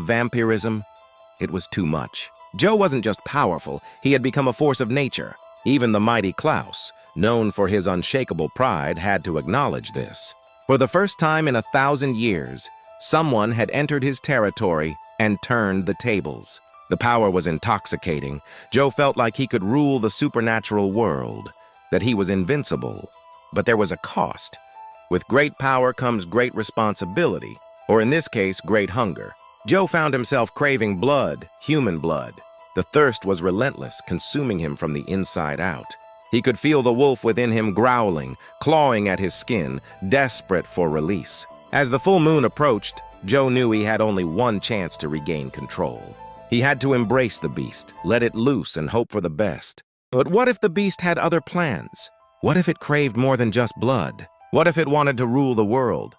vampirism, it was too much. Joe wasn't just powerful, he had become a force of nature. Even the mighty Klaus, known for his unshakable pride, had to acknowledge this. For the first time in 1,000 years, someone had entered his territory and turned the tables. The power was intoxicating. Joe felt like he could rule the supernatural world, that he was invincible. But there was a cost. With great power comes great responsibility, or in this case, great hunger. Joe found himself craving blood, human blood. The thirst was relentless, consuming him from the inside out. He could feel the wolf within him growling, clawing at his skin, desperate for release. As the full moon approached, Joe knew he had only one chance to regain control. He had to embrace the beast, let it loose, and hope for the best. But what if the beast had other plans? What if it craved more than just blood? What if it wanted to rule the world?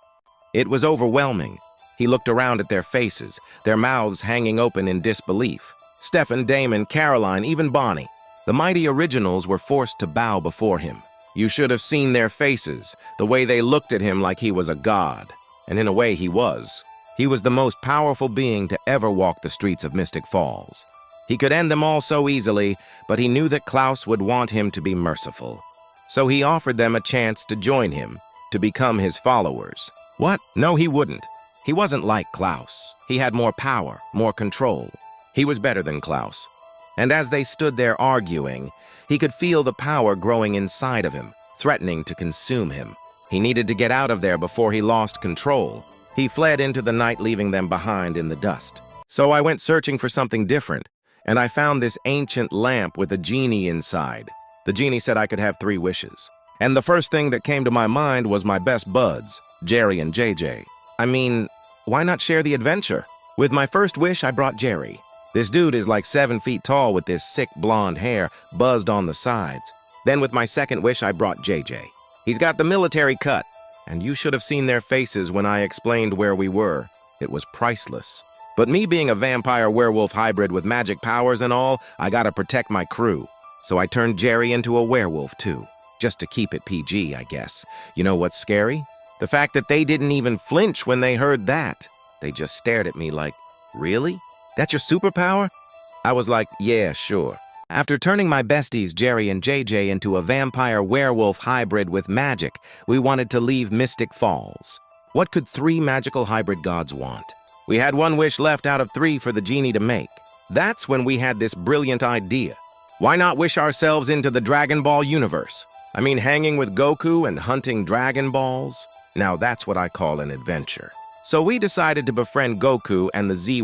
It was overwhelming. He looked around at their faces, their mouths hanging open in disbelief. Stefan, Damon, Caroline, even Bonnie. The mighty originals were forced to bow before him. You should have seen their faces, the way they looked at him like he was a god. And in a way, he was. He was the most powerful being to ever walk the streets of Mystic Falls. He could end them all so easily, but he knew that Klaus would want him to be merciful. So he offered them a chance to join him, to become his followers. What? No, he wouldn't. He wasn't like Klaus. He had more power, more control. He was better than Klaus. And as they stood there arguing, he could feel the power growing inside of him, threatening to consume him. He needed to get out of there before he lost control. He fled into the night, leaving them behind in the dust. So I went searching for something different, and I found this ancient lamp with a genie inside. The genie said I could have 3 wishes. And the first thing that came to my mind was my best buds, Jerry and JJ. I mean, why not share the adventure? With my first wish, I brought Jerry. This dude is like 7 feet tall with this sick blonde hair buzzed on the sides. Then with my second wish, I brought JJ. He's got the military cut. And you should have seen their faces when I explained where we were. It was priceless. But me being a vampire-werewolf hybrid with magic powers and all, I gotta protect my crew. So I turned Jerry into a werewolf too. Just to keep it PG, I guess. You know what's scary? The fact that they didn't even flinch when they heard that. They just stared at me like, really? That's your superpower? I was like, yeah, sure. After turning my besties Jerry and JJ into a vampire-werewolf hybrid with magic, we wanted to leave Mystic Falls. What could 3 magical hybrid gods want? We had 1 wish left out of 3 for the genie to make. That's when we had this brilliant idea. Why not wish ourselves into the Dragon Ball universe? I mean, hanging with Goku and hunting Dragon Balls? Now that's what I call an adventure. So we decided to befriend Goku and the Z